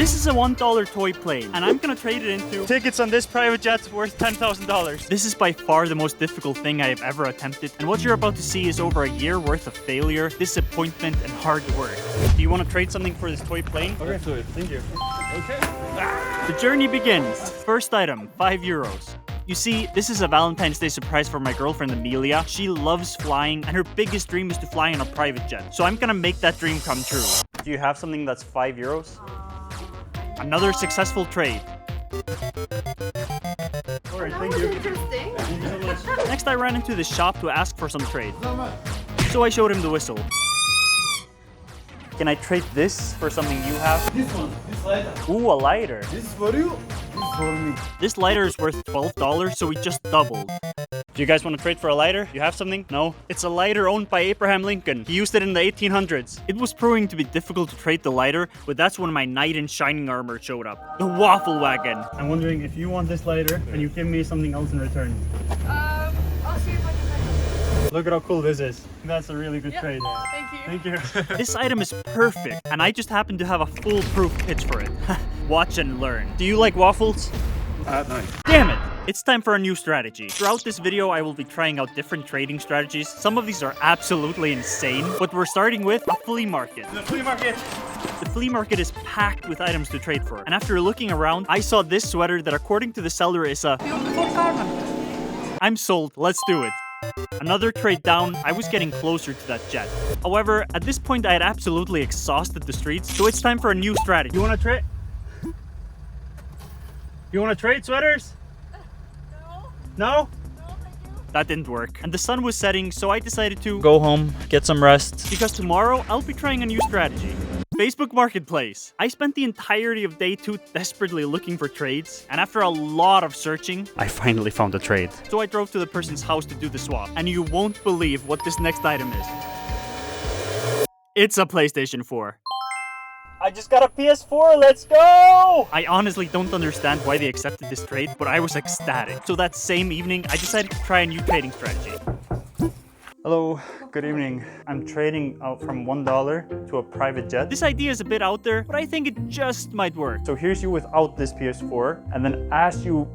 This is a $1 toy plane, and I'm gonna trade it into tickets on this private jet worth $10,000. This is by far the most difficult thing I have ever attempted, and what you're about to see is over a year worth of failure, disappointment, and hard work. Do you want to trade something for this toy plane? Okay, Thank you. okay. The journey begins. First item, €5. You see, this is a Valentine's Day surprise for my girlfriend Amelia. She loves flying, and her biggest dream is to fly in a private jet. So I'm gonna make that dream come true. Do you have something that's €5? Another successful trade. Alright, thank you. Interesting. Thank you so much. Next, I ran into the shop to ask for some trade. So I showed him the whistle. Can I trade this for something you have? This one, this lighter. Ooh, a lighter. This is for you, this is for me. This lighter is worth $12, so we just doubled. Do you guys want to trade for a lighter? You have something? No? It's a lighter owned by Abraham Lincoln. He used it in the 1800s. It was proving to be difficult to trade the lighter, but that's when my knight in shining armor showed up. The waffle wagon. I'm wondering if you want this lighter, and you give me something else in return. I'll see if I can find it. Look at how cool this is. That's a really good trade. Thank you. Thank you. This item is perfect, and I just happen to have a foolproof pitch for it. Watch and learn. Do you like waffles? No. Damn it! It's time for a new strategy. Throughout this video, I will be trying out different trading strategies. Some of these are absolutely insane, but we're starting with a flea market. The flea market. The flea market is packed with items to trade for. And after looking around, I saw this sweater that according to the seller is a beautiful garment. I'm sold. Let's do it. Another trade down, I was getting closer to that jet. However, at this point, I had absolutely exhausted the streets, so it's time for a new strategy. You want to trade? You want to trade sweaters? No. No? No, thank you. That didn't work. And the sun was setting, so I decided to go home, get some rest. Because tomorrow, I'll be trying a new strategy. Facebook Marketplace. I spent the entirety of day 2 desperately looking for trades, and after a lot of searching, I finally found a trade. So I drove to the person's house to do the swap, and you won't believe what this next item is. It's a PlayStation 4. I just got a PS4, let's go! I honestly don't understand why they accepted this trade, but I was ecstatic. So that same evening, I decided to try a new trading strategy. Hello, good evening. I'm trading out from $1 to a private jet. This idea is a bit out there, but I think it just might work. So here's you without this PS4, and then as you...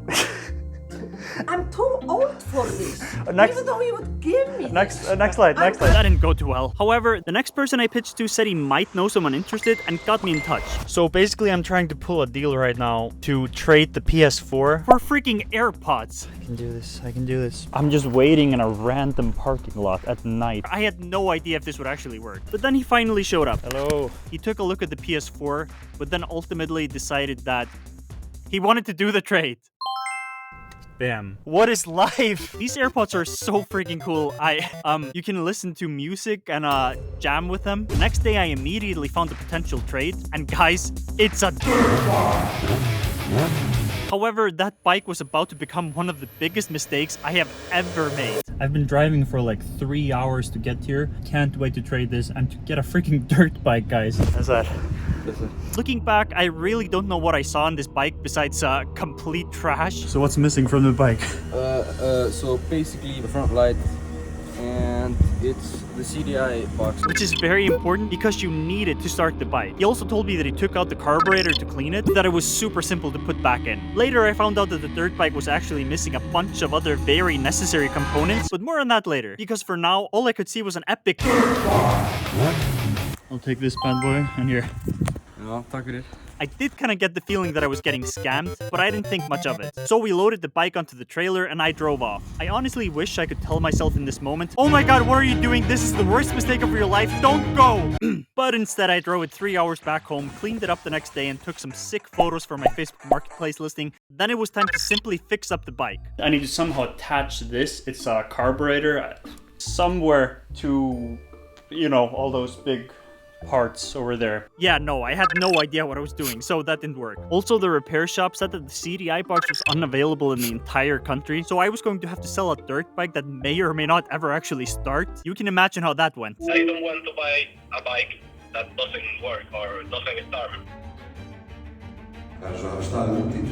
I'm too old for this. Next- Even though you would give me Next slide. That didn't go too well. However, the next person I pitched to said he might know someone interested and got me in touch. So basically, I'm trying to pull a deal right now to trade the PS4 for freaking AirPods. I can do this. I'm just waiting in a random parking lot at night. I had no idea if this would actually work. But then he finally showed up. Hello. He took a look at the PS4, but then ultimately decided that he wanted to do the trade. Bam. What is life? These AirPods are so freaking cool. You can listen to music and jam with them. The next day I immediately found the potential trade, and guys, it's a dirt bike. However, that bike was about to become one of the biggest mistakes I have ever made. I've been driving for like 3 hours to get here. Can't wait to trade this and to get a freaking dirt bike, guys. That's that. Looking back, I really don't know what I saw on this bike besides complete trash. So what's missing from the bike? So basically the front light, and it's the CDI box. Which is very important because you need it to start the bike. He also told me that he took out the carburetor to clean it, that it was super simple to put back in. Later I found out that the dirt bike was actually missing a bunch of other very necessary components, but more on that later. Because for now, all I could see was an epic... I'll take this bad boy, and here. Ja, tack för det. I did kind of get the feeling that I was getting scammed, but I didn't think much of it. So we loaded the bike onto the trailer and I drove off. I honestly wish I could tell myself in this moment, oh my god, what are you doing? This is the worst mistake of your life. Don't go! But instead I drove it 3 hours back home, cleaned it up the next day, and took some sick photos for my Facebook Marketplace listing. Then it was time to simply fix up the bike. I need to somehow attach this. It's a carburetor somewhere to, you know, all those big parts over there. Yeah, no, I had no idea what I was doing, so that didn't work. Also, the repair shop said that the CDI box was unavailable in the entire country, so I was going to have to sell a dirt bike that may or may not ever actually start. You can imagine how that went. I don't want to buy a bike that doesn't work or doesn't start. Er zou staan op die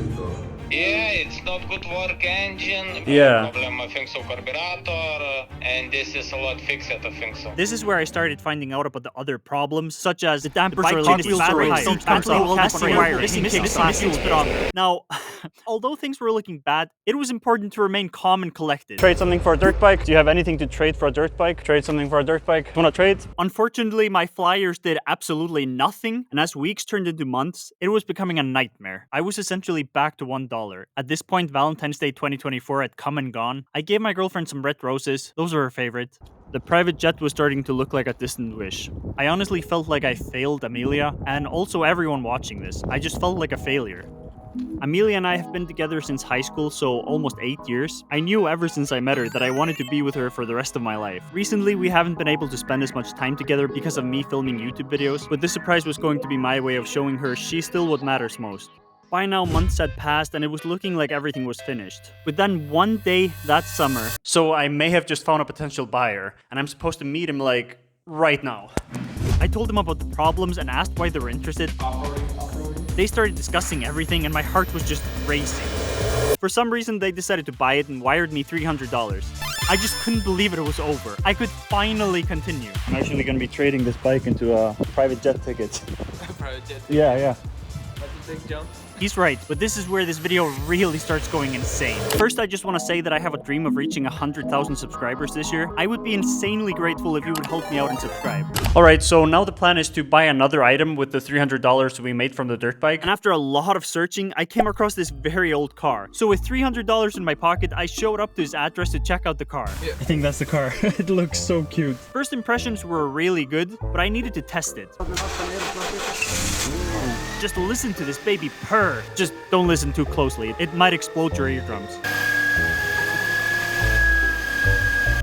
Yeah, it's not good work engine. Yeah. Problem, I think so, carburetor, and this is a lot fixed, I think so. This is where I started finding out about the other problems, such as the dampers bike are clock wheels battery are high, raised, battery thumbs up, casting frame, wire, missing missing kicks, missing missing speedometer. Now, although things were looking bad, it was important to remain calm and collected. Trade something for a dirt bike? Do you have anything to trade for a dirt bike? Trade something for a dirt bike? Want to trade? Unfortunately, my flyers did absolutely nothing, and as weeks turned into months, it was becoming a nightmare. I was essentially back to $1. At this point, Valentine's Day 2024 had come and gone. I gave my girlfriend some red roses. Those are her favorite. The private jet was starting to look like a distant wish. I honestly felt like I failed Amelia, and also everyone watching this. I just felt like a failure. Amelia and I have been together since high school, so almost 8 years. I knew ever since I met her that I wanted to be with her for the rest of my life. Recently, we haven't been able to spend as much time together because of me filming YouTube videos, but this surprise was going to be my way of showing her she's still what matters most. By now, months had passed and it was looking like everything was finished. But then one day that summer... So I may have just found a potential buyer, and I'm supposed to meet him like right now. I told them about the problems and asked why they were interested. They started discussing everything and my heart was just racing. For some reason, they decided to buy it and wired me $300. I just couldn't believe it was over. I could finally continue. I'm actually gonna be trading this bike into a private jet ticket. Private jet. Yeah. That's a big jump. He's right, but this is where this video really starts going insane. First, I just want to say that I have a dream of reaching 100,000 subscribers this year. I would be insanely grateful if you would help me out and subscribe. Alright, so now the plan is to buy another item with the $300 we made from the dirt bike. And after a lot of searching, I came across this very old car. So with $300 in my pocket, I showed up to his address to check out the car. Yeah. I think that's the car. It looks so cute. First impressions were really good, but I needed to test it. Just listen to this baby purr. Just don't listen too closely. It might explode your eardrums.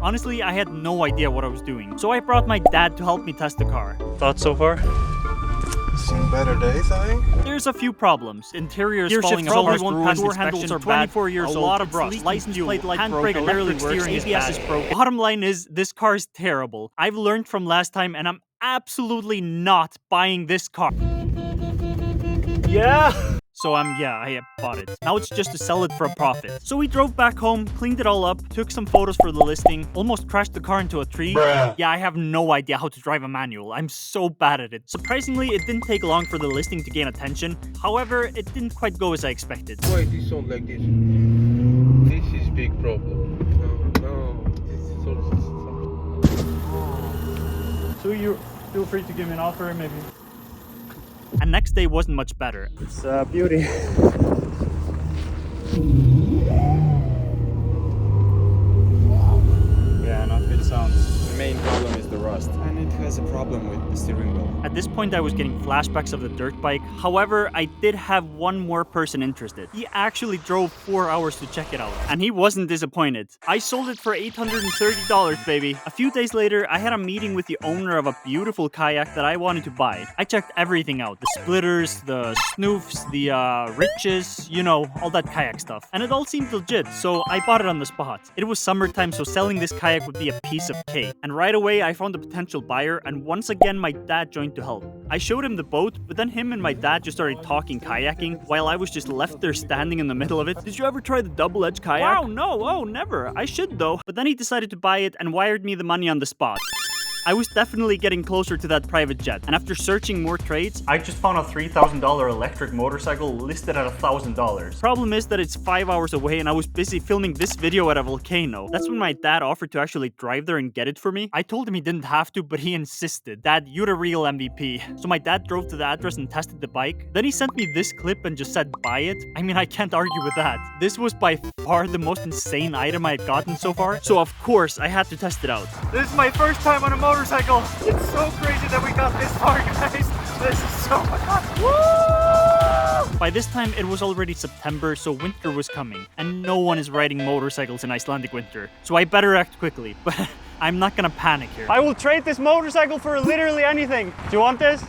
Honestly, I had no idea what I was doing. So I brought my dad to help me test the car. Thoughts so far? Seen better days, I think. There's a few problems. Interiors Gear falling shift apart, probably won't pass door handles are inspection, bad, 24 years a old, lot of it's rust, leaking license fuel, plate light handbrake broke, barely electric works, steering is ABS bad. is broken. Bottom line is, this car is terrible. I've learned from last time and I'm absolutely not buying this car. Yeah! So I bought it. Now it's just to sell it for a profit. So we drove back home, cleaned it all up, took some photos for the listing, almost crashed the car into a tree. Bruh. Yeah, I have no idea how to drive a manual. I'm so bad at it. Surprisingly, it didn't take long for the listing to gain attention. However, it didn't quite go as I expected. Why this sound like this? This is big problem. No, this is also So you feel free to give me an offer, maybe. And next day wasn't much better. It's a beauty. Yeah, not good sounds. The main problem is the rust, and it has a problem with the steering wheel. At this point, I was getting flashbacks of the dirt bike. However, I did have one more person interested. He actually drove 4 hours to check it out, and he wasn't disappointed. I sold it for $830, baby. A few days later, I had a meeting with the owner of a beautiful kayak that I wanted to buy. I checked everything out. The splitters, the snoofs, the riches, you know, all that kayak stuff. And it all seemed legit, so I bought it on the spot. It was summertime, so selling this kayak would be a piece of cake. And right away, I found a potential buyer, and once again, my dad joined to help. I showed him the boat, but then him and my dad just started talking kayaking, while I was just left there standing in the middle of it. Did you ever try the double-edged kayak? Wow, no, oh, never. I should though. But then he decided to buy it and wired me the money on the spot. I was definitely getting closer to that private jet, and after searching more trades, I just found a $3,000 electric motorcycle listed at $1,000. Problem is that it's 5 hours away and I was busy filming this video at a volcano. That's when my dad offered to actually drive there and get it for me. I told him he didn't have to, but he insisted. Dad, you're the real MVP. So my dad drove to the address and tested the bike. Then he sent me this clip and just said, buy it. I mean, I can't argue with that. This was by far the most insane item I had gotten so far, so of course I had to test it out. This is my first time on a motorcycle. It's so crazy that we got this far, guys. This is so much fun. Woo! By this time, it was already September, so winter was coming, and no one is riding motorcycles in Icelandic winter. So I better act quickly, but I'm not gonna panic here. I will trade this motorcycle for literally anything. Do you want this?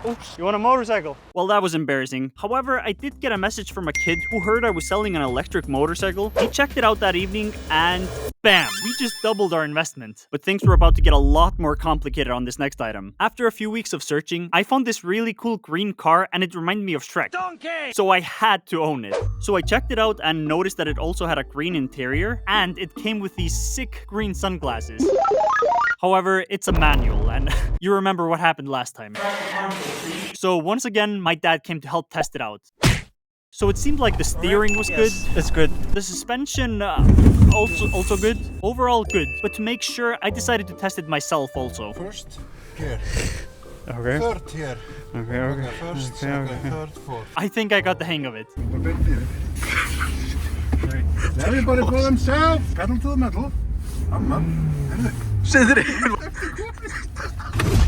Oops, you want a motorcycle? Well, that was embarrassing. However, I did get a message from a kid who heard I was selling an electric motorcycle. He checked it out that evening and bam, we just doubled our investment. But things were about to get a lot more complicated on this next item. After a few weeks of searching, I found this really cool green car and it reminded me of Shrek. Donkey! So I had to own it. So I checked it out and noticed that it also had a green interior and it came with these sick green sunglasses. However, it's a manual, and you remember what happened last time. So once again, my dad came to help test it out. So it seemed like the steering was good. It's good. The suspension, also good. Overall good. But to make sure, I decided to test it myself also. First gear. Okay. Third gear. Okay. First, second, third, fourth. I think I got the hang of it. Everybody for themselves. Pedal to the metal.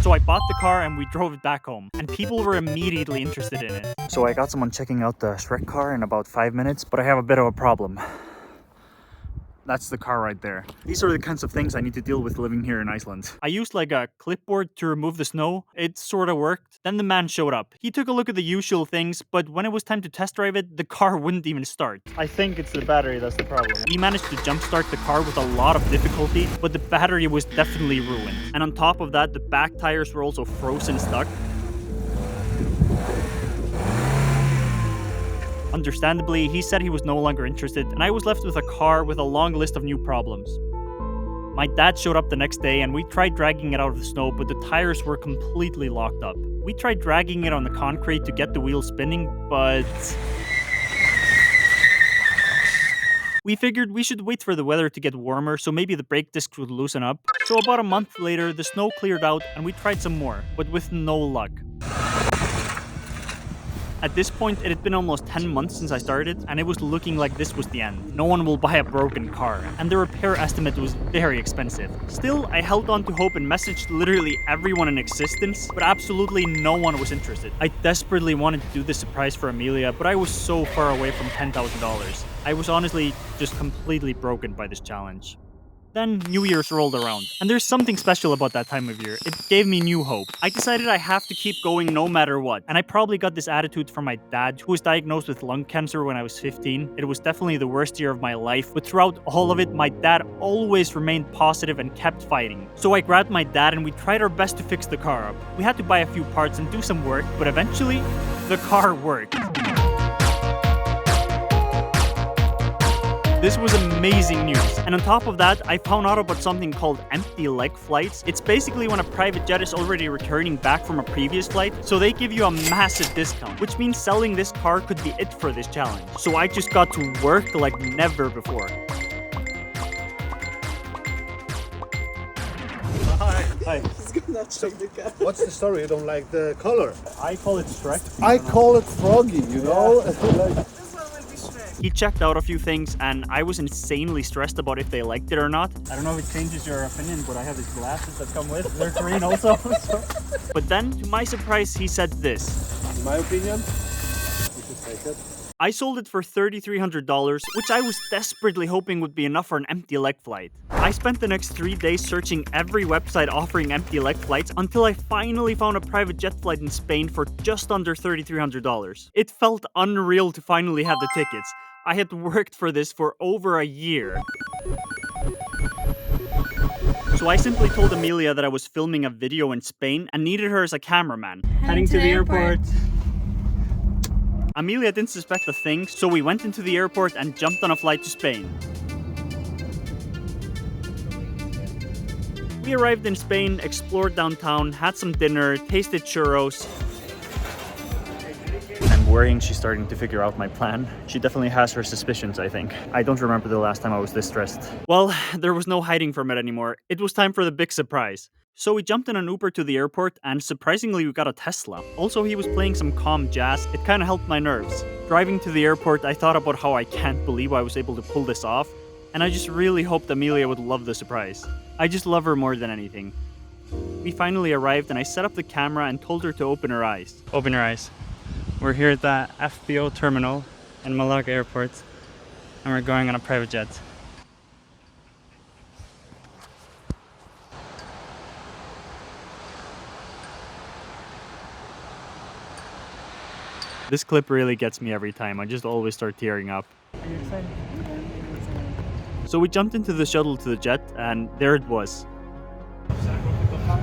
So I bought the car and we drove it back home. And people were immediately interested in it. So I got someone checking out the Shrek car in about 5 minutes, but I have a bit of a problem. That's the car right there. These are the kinds of things I need to deal with living here in Iceland. I used like a clipboard to remove the snow. It sort of worked. Then the man showed up. He took a look at the usual things, but when it was time to test drive it, the car wouldn't even start. I think it's the battery that's the problem. We managed to jumpstart the car with a lot of difficulty, but the battery was definitely ruined. And on top of that, the back tires were also frozen stuck. Understandably, he said he was no longer interested, and I was left with a car with a long list of new problems. My dad showed up the next day, and we tried dragging it out of the snow, but the tires were completely locked up. We tried dragging it on the concrete to get the wheels spinning, but... we figured we should wait for the weather to get warmer, so maybe the brake discs would loosen up. So about a month later, the snow cleared out, and we tried some more, but with no luck. At this point, it had been almost 10 months since I started, and it was looking like this was the end. No one will buy a broken car, and the repair estimate was very expensive. Still, I held on to hope and messaged literally everyone in existence, but absolutely no one was interested. I desperately wanted to do this surprise for Amelia, but I was so far away from $10,000. I was honestly just completely broken by this challenge. Then New Year's rolled around, and there's something special about that time of year. It gave me new hope. I decided I have to keep going no matter what, and I probably got this attitude from my dad, who was diagnosed with lung cancer when I was 15. It was definitely the worst year of my life, but throughout all of it, my dad always remained positive and kept fighting. So I grabbed my dad and we tried our best to fix the car up. We had to buy a few parts and do some work, but eventually, the car worked. This was amazing news. And on top of that, I found out about something called empty leg flights. It's basically when a private jet is already returning back from a previous flight, so they give you a massive discount, which means selling this car could be it for this challenge. So I just got to work like never before. Hi. What's the story? You don't like the color? I call it Shrek. I call it Froggy, you know? He checked out a few things, and I was insanely stressed about if they liked it or not. I don't know if it changes your opinion, but I have these glasses that come with. They're green also. But then, to my surprise, he said this. In my opinion, you should take it. I sold it for $3,300, which I was desperately hoping would be enough for an empty leg flight. I spent the next 3 days searching every website offering empty leg flights until I finally found a private jet flight in Spain for just under $3,300. It felt unreal to finally have the tickets. I had worked for this for over a year. So I simply told Amelia that I was filming a video in Spain and needed her as a cameraman. Heading to the airport. Amelia didn't suspect a thing, so we went into the airport and jumped on a flight to Spain. We arrived in Spain, explored downtown, had some dinner, tasted churros. I'm worrying she's starting to figure out my plan. She definitely has her suspicions, I think. I don't remember the last time I was this stressed. Well, there was no hiding from it anymore. It was time for the big surprise. So we jumped in an Uber to the airport, and surprisingly we got a Tesla. Also, he was playing some calm jazz. It kind of helped my nerves. Driving to the airport, I thought about how I can't believe I was able to pull this off, and I just really hoped Amelia would love the surprise. I just love her more than anything. We finally arrived, and I set up the camera and told her to open her eyes. Open your eyes. We're here at the FBO terminal in Malaga Airport, and we're going on a private jet. This clip really gets me every time. I just always start tearing up. Are you excited? So we jumped into the shuttle to the jet, and there it was.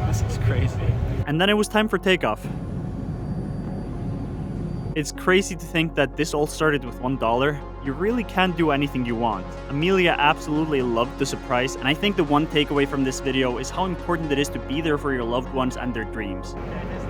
This is crazy. And then it was time for takeoff. It's crazy to think that this all started with $1. You really can do anything you want. Amelia absolutely loved the surprise, and I think the one takeaway from this video is how important it is to be there for your loved ones and their dreams. Okay, this